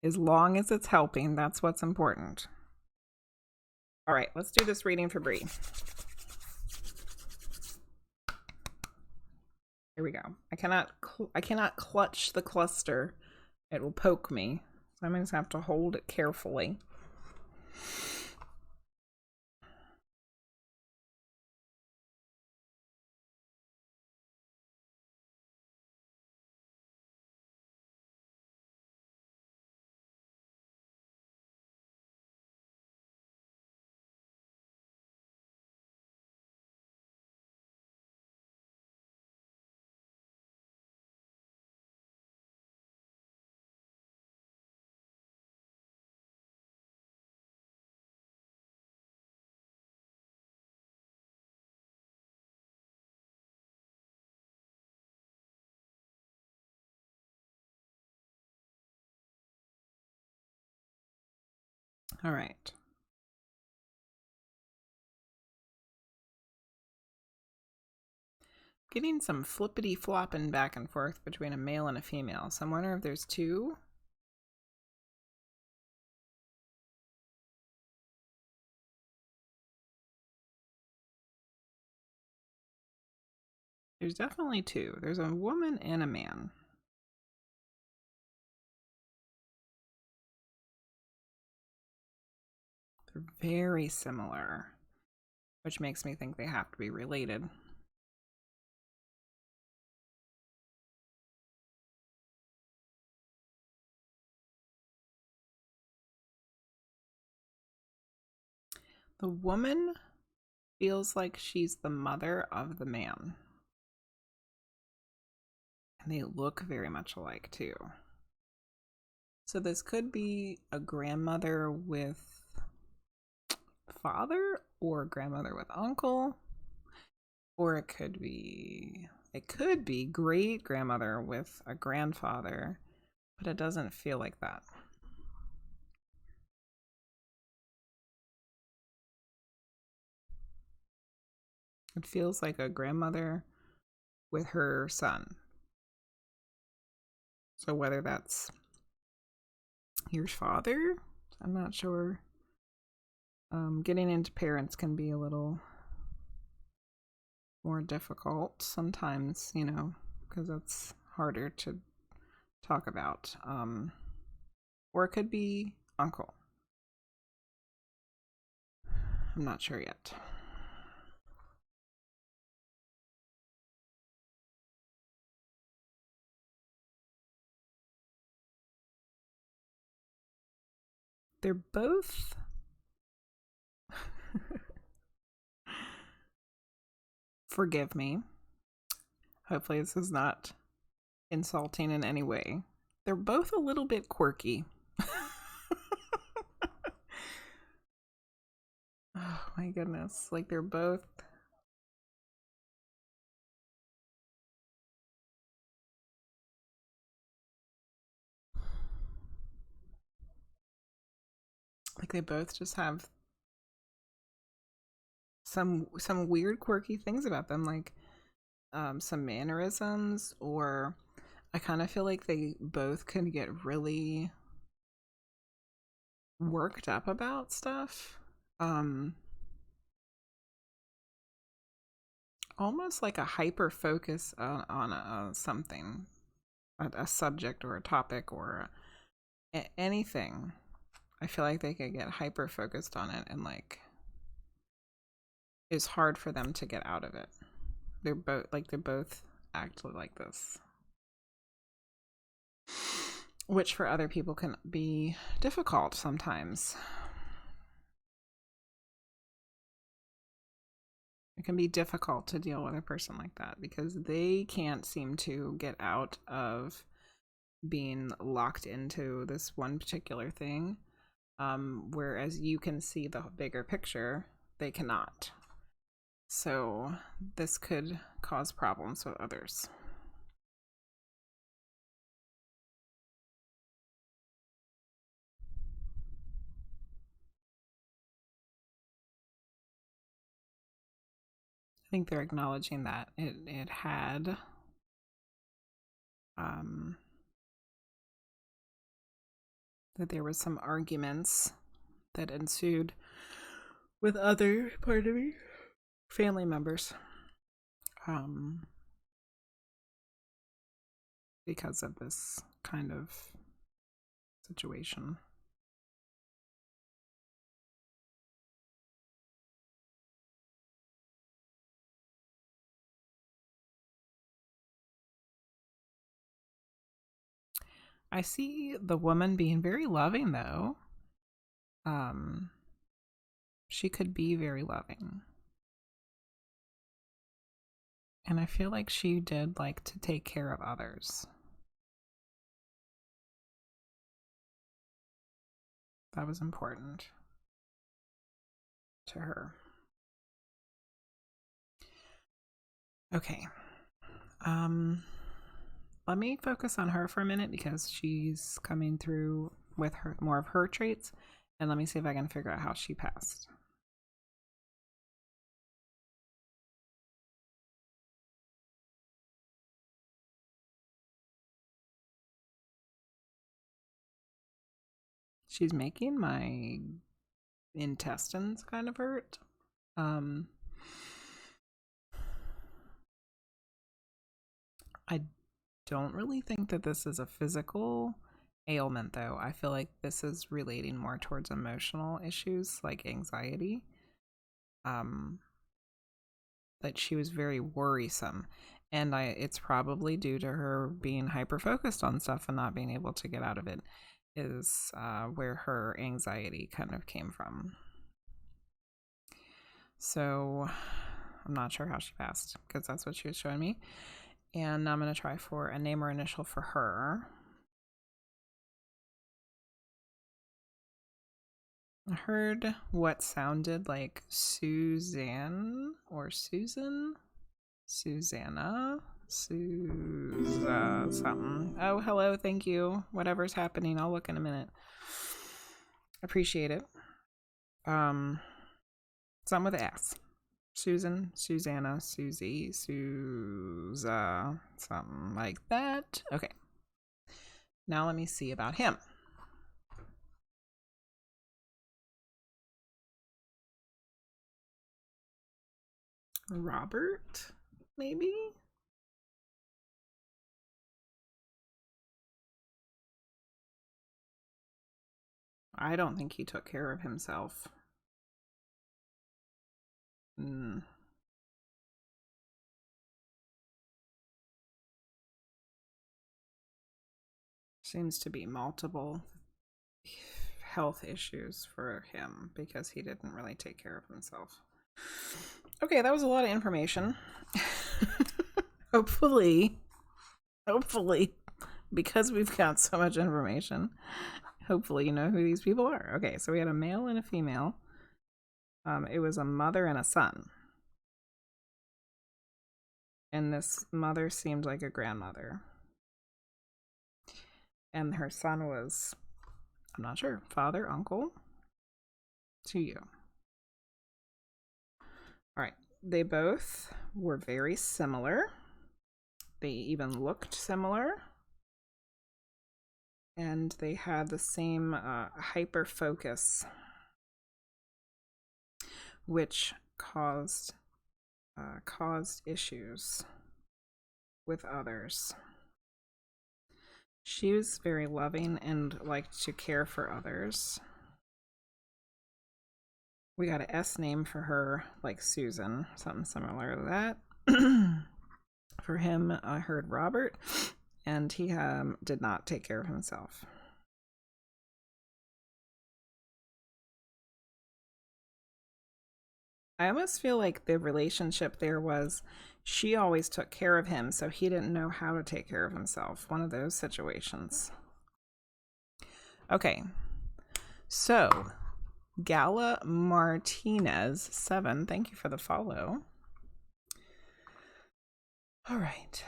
As long as it's helping, that's what's important. All right, let's do this reading for Bree. Here we go. I cannot clutch the cluster. It will poke me. So I'm going to have to hold it carefully. All right. Getting some flippity flopping back and forth between a male and a female. So I'm wondering if there's two. There's definitely two. There's a woman and a man. They're very similar, which makes me think they have to be related. The woman feels like she's the mother of the man. And they look very much alike, too. So this could be a grandmother with father or grandmother with uncle, or it could be great grandmother with a grandfather, but it doesn't feel like that. It feels like a grandmother with her son. So whether that's your father, I'm not sure. Getting into parents can be a little more difficult sometimes, because that's harder to talk about. Or it could be uncle. I'm not sure yet. They're both forgive me. Hopefully this is not insulting in any way. They're both a little bit quirky. Oh my goodness. Like they're both like they both just have some weird quirky things about them, like some mannerisms, or I kind of feel like they both can get really worked up about stuff. Almost like a hyper focus on something, a subject or a topic or anything. I feel like they could get hyper focused on it, and like it's hard for them to get out of it. They're both act like this, which for other people can be difficult sometimes. It can be difficult to deal with a person like that because they can't seem to get out of being locked into this one particular thing. Whereas you can see the bigger picture, they cannot. So this could cause problems with others. I think they're acknowledging that it had um, that there was some arguments that ensued with other, pardon me, family members. Because of this kind of situation. I see the woman being very loving, though. She could be very loving. And I feel like she did like to take care of others. That was important to her. Okay. Let me focus on her for a minute because she's coming through with her more of her traits, and let me see if I can figure out how she passed. She's making my intestines kind of hurt. I don't really think that this is a physical ailment, though. I feel like this is relating more towards emotional issues like anxiety. That she was very worrisome, and it's probably due to her being hyper focused on stuff and not being able to get out of it is where her anxiety kind of came from. So I'm not sure how she passed because that's what she was showing me. And I'm going to try for a name or initial for her. I heard what sounded like Suzanne or Susan. Susanna. Something. Oh, hello. Thank you. Whatever's happening, I'll look in a minute. Appreciate it. Something with an S. Susan, Susanna, Susie, Souza, something like that. Okay. Now let me see about him. Robert, maybe? I don't think he took care of himself. Seems to be multiple health issues for him because he didn't really take care of himself. Okay, that was a lot of information. Hopefully, because we've got so much information, hopefully you know who these people are. Okay, so we had a male and a female. It was a mother and a son. And this mother seemed like a grandmother. And her son was, I'm not sure, father, uncle to you. All right, they both were very similar. They even looked similar. And they had the same hyper focus, which caused issues with others. She was very loving and liked to care for others. We got an S name for her, like Susan, something similar to that. For him, I heard Robert, and he did not take care of himself. I almost feel like the relationship there was she always took care of him, so he didn't know how to take care of himself. One of those situations. Okay, so Gala Martinez 7, thank you for the follow. All right.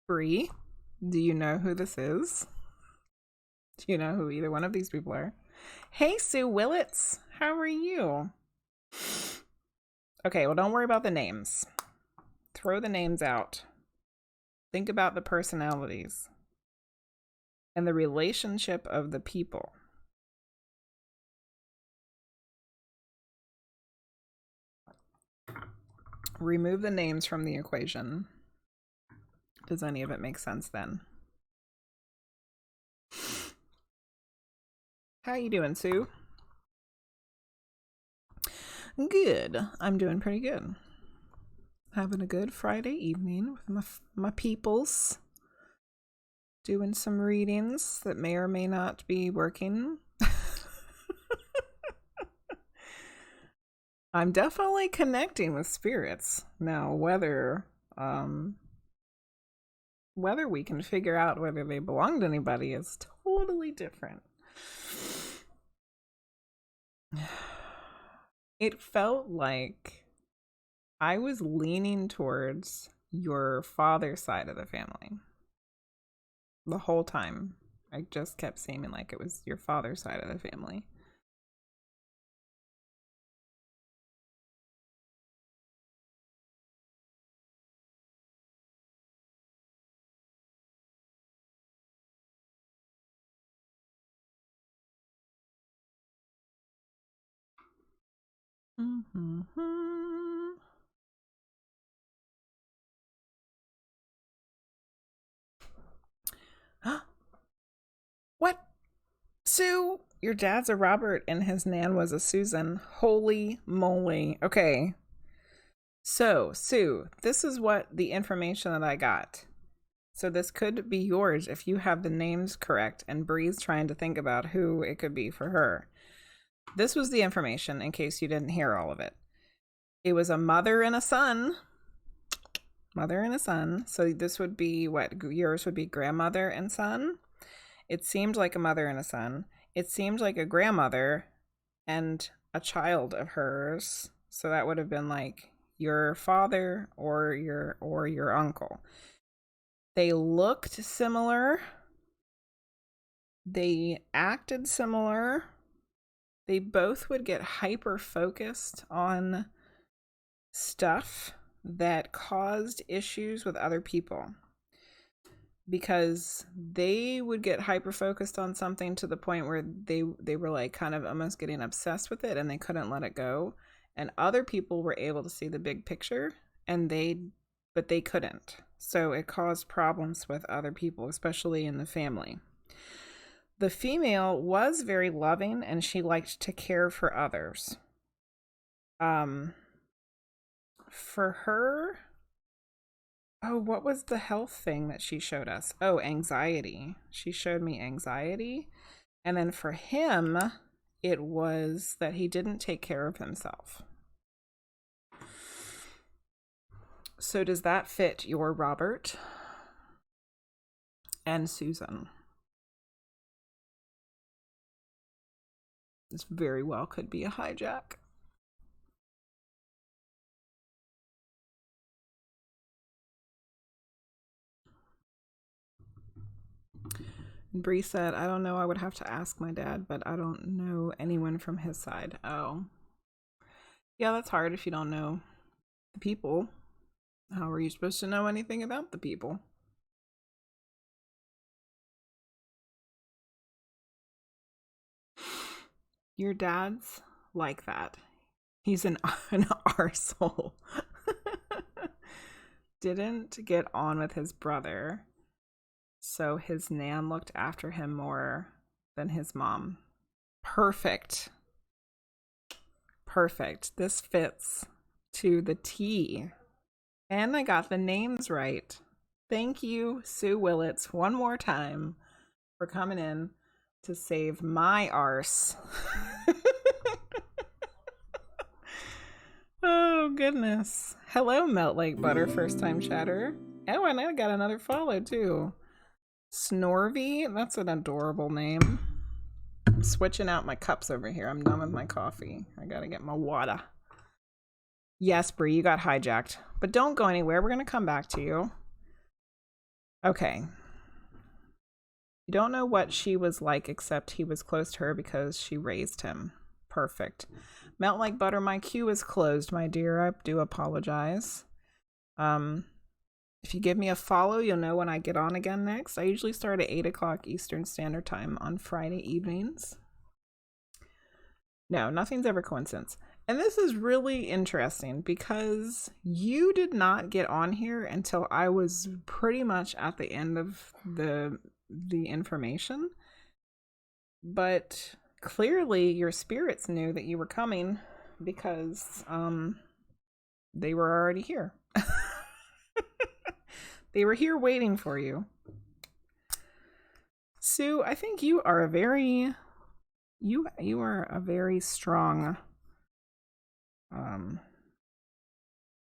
Bree, do you know who this is? Do you know who either one of these people are? Hey, Sue Willits, how are you? Okay, well, don't worry about the names. Throw the names out. Think about the personalities and the relationship of the people. Remove the names from the equation. Does any of it make sense then? How you doing, Sue? Good. I'm doing pretty good. Having a good Friday evening with my peoples. Doing some readings that may or may not be working. I'm definitely connecting with spirits. Now, whether we can figure out whether they belong to anybody is totally different. It felt like I was leaning towards your father's side of the family the whole time. I just kept seeming like it was your father's side of the family. What? Sue, your dad's a Robert and his nan was a Susan. Holy moly. Okay. So, Sue, this is what the information that I got. So this could be yours if you have the names correct and Bree's trying to think about who it could be for her. This was the information in case you didn't hear all of it. It was a mother and a son. Mother and a son. So this would be what? Yours would be grandmother and son. It seemed like a mother and a son. It seemed like a grandmother and a child of hers. So that would have been like your father or your uncle. They looked similar. They acted similar. They both would get hyper focused on stuff that caused issues with other people, because they would get hyper focused on something to the point where they were like kind of almost getting obsessed with it and they couldn't let it go, and other people were able to see the big picture but they couldn't. So it caused problems with other people, especially in the family. The female was very loving and she liked to care for others. For her, what was the health thing that she showed us? Oh, anxiety. She showed me anxiety. And then for him, it was that he didn't take care of himself. So does that fit your Robert and Susan? This very well could be a hijack. Bree said, I don't know, I would have to ask my dad, but I don't know anyone from his side. Oh. Yeah, that's hard if you don't know the people. How are you supposed to know anything about the people? Your dad's like that. He's an arsehole. Didn't get on with his brother, so his nan looked after him more than his mom. Perfect. This fits to the T. And I got the names right. Thank you, Sue Willits, one more time for coming in to save my arse. Oh, goodness. Hello, Melt Like Butter, first time chatter. Oh, and I got another follow, too. Snorvy? That's an adorable name. I'm switching out my cups over here. I'm done with my coffee. I gotta get my water. Yes, Bree, you got hijacked. But don't go anywhere. We're going to come back to you. Okay. You don't know what she was like, except he was close to her because she raised him. Perfect. Melt Like Butter, my queue is closed, my dear. I do apologize. If you give me a follow, you'll know when I get on again next. I usually start at 8 o'clock Eastern Standard Time on Friday evenings. No, nothing's ever coincidence. And this is really interesting because you did not get on here until I was pretty much at the end of the information. But clearly your spirits knew that you were coming because they were already here. They were here waiting for you. Sue, I think you are a very you are a very strong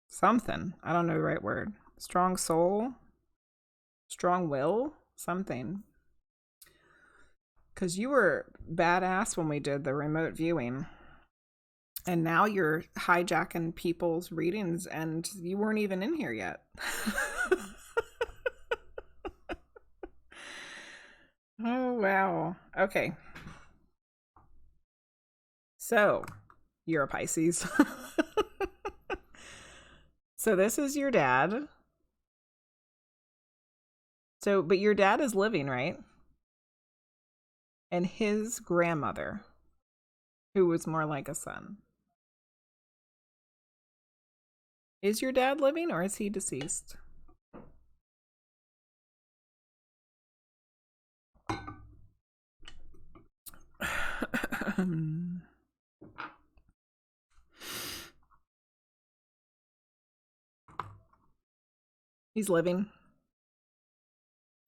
something. I don't know the right word. Strong soul, strong will, something. Cuz you were badass when we did the remote viewing. And now you're hijacking people's readings and you weren't even in here yet. Oh, wow. Okay. So, you're a Pisces. So this is your dad. So, but your dad is living, right? And his grandmother, who was more like a son. Is your dad living or is he deceased? He's living.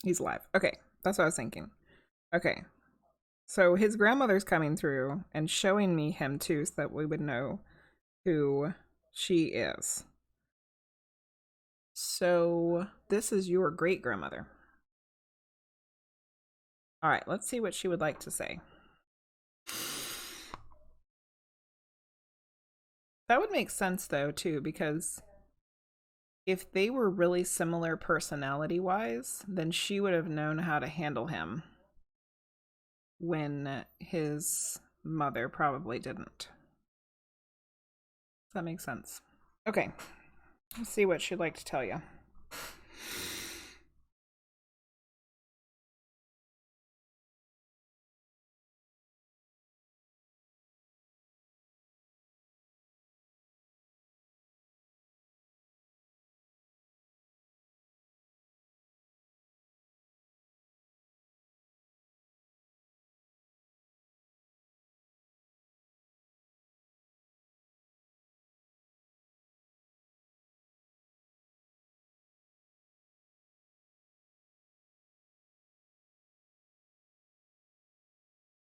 He's alive. Okay, that's what I was thinking. Okay. So his grandmother's coming through and showing me him too so that we would know who she is. So this is your great grandmother. All right, let's see what she would like to say. That would make sense though too, because if they were really similar personality wise, then she would have known how to handle him when his mother probably didn't. Does that make sense? Okay, let's see what she'd like to tell you.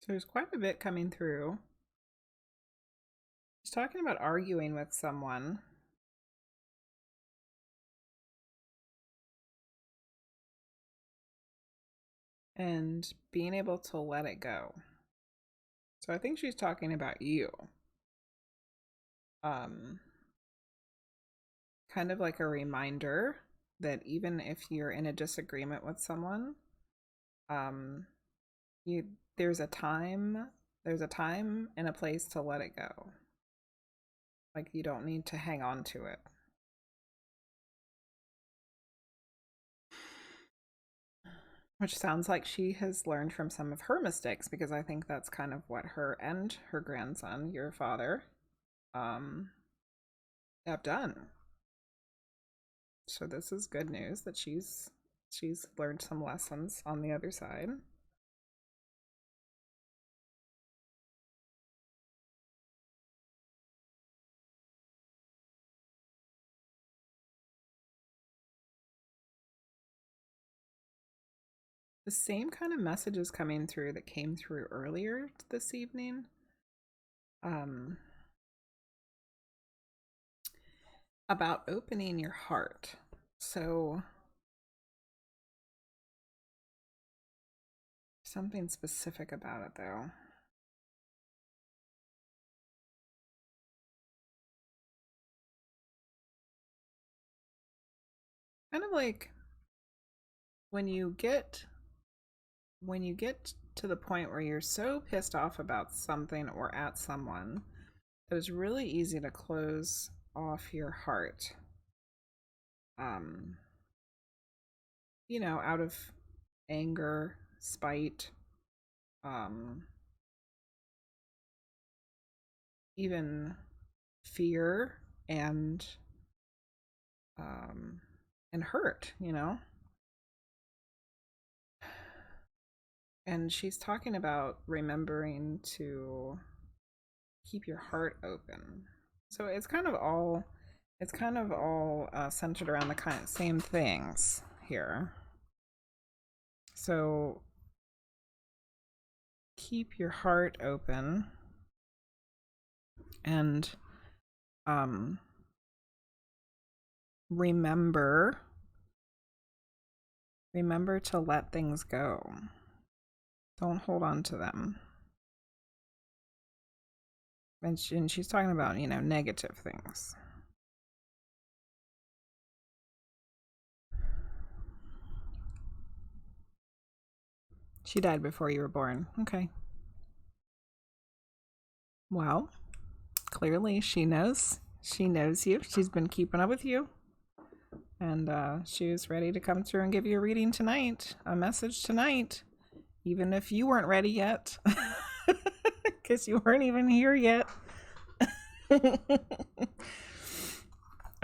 So there's quite a bit coming through. She's talking about arguing with someone. And being able to let it go. So I think she's talking about you. Kind of like a reminder that even if you're in a disagreement with someone, there's a time and a place to let it go. Like you don't need to hang on to it. Which sounds like she has learned from some of her mistakes, because I think that's kind of what her and her grandson, your father, have done. So this is good news that she's learned some lessons on the other side. The same kind of messages coming through that came through earlier this evening. About opening your heart. So something specific about it though. Kind of like when you get to the point where you're so pissed off about something or at someone, it was really easy to close off your heart. you know, out of anger, spite, um, even fear and um, and hurt, you know. And she's talking about remembering to keep your heart open. So it's kind of all centered around the kind of same things here. So keep your heart open and remember to let things go. Don't hold on to them. And she's talking about, you know, negative things. She died before you were born. Okay. Well, clearly she knows. She knows you. She's been keeping up with you. And she was ready to come through and give you a reading tonight, a message tonight, even if you weren't ready yet, because you weren't even here yet.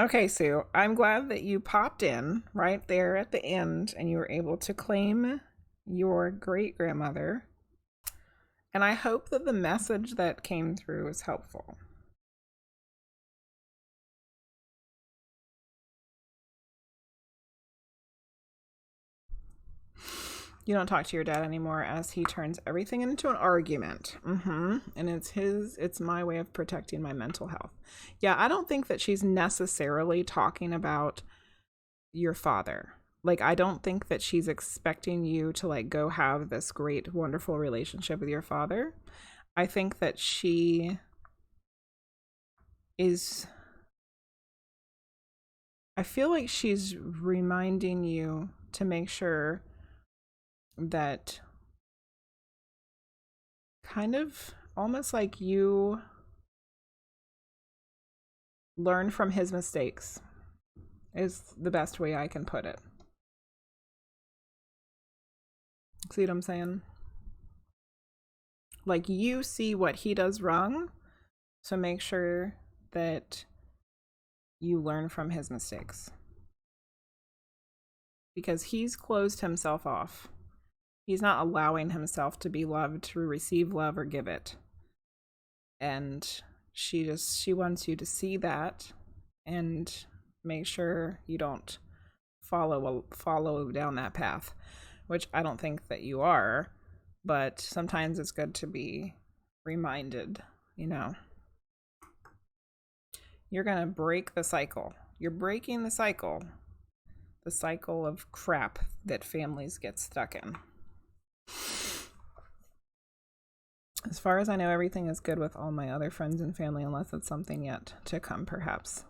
Okay, Sue, I'm glad that you popped in right there at the end and you were able to claim your great grandmother. And I hope that the message that came through is helpful. You don't talk to your dad anymore as he turns everything into an argument. And it's my way of protecting my mental health. Yeah, I don't think that she's necessarily talking about your father. Like, I don't think that she's expecting you to like go have this great, wonderful relationship with your father. I think that she is, I feel like she's reminding you to make sure that kind of almost like you learn from his mistakes is the best way I can put it. See what I'm saying? Like, you see what he does wrong, so make sure that you learn from his mistakes. Because he's closed himself off. He's not allowing himself to be loved, to receive love or give it. And she wants you to see that and make sure you don't follow down that path, which I don't think that you are, but sometimes it's good to be reminded, you know. You're going to break the cycle. You're breaking the cycle of crap that families get stuck in. As far as I know, everything is good with all my other friends and family, unless it's something yet to come, perhaps.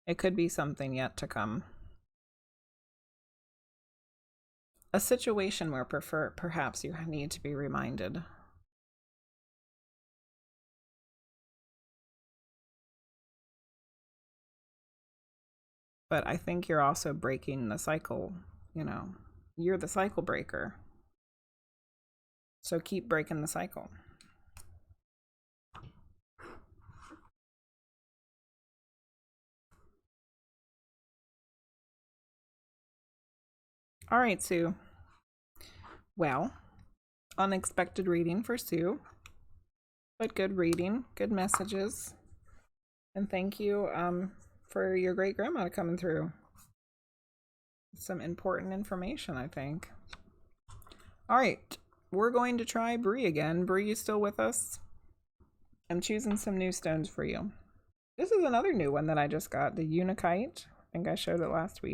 It could be something yet to come. A situation where perhaps you need to be reminded. But I think you're also breaking the cycle, you know. You're the cycle breaker. So keep breaking the cycle. All right, Sue. Well, unexpected reading for Sue, but good reading, good messages. And thank you for your great grandma coming through. Some important information, I think. All right, we're going to try Bree again. Bree, you still with us? I'm choosing some new stones for you. This is another new one that I just got, the Unakite. I think I showed it last week.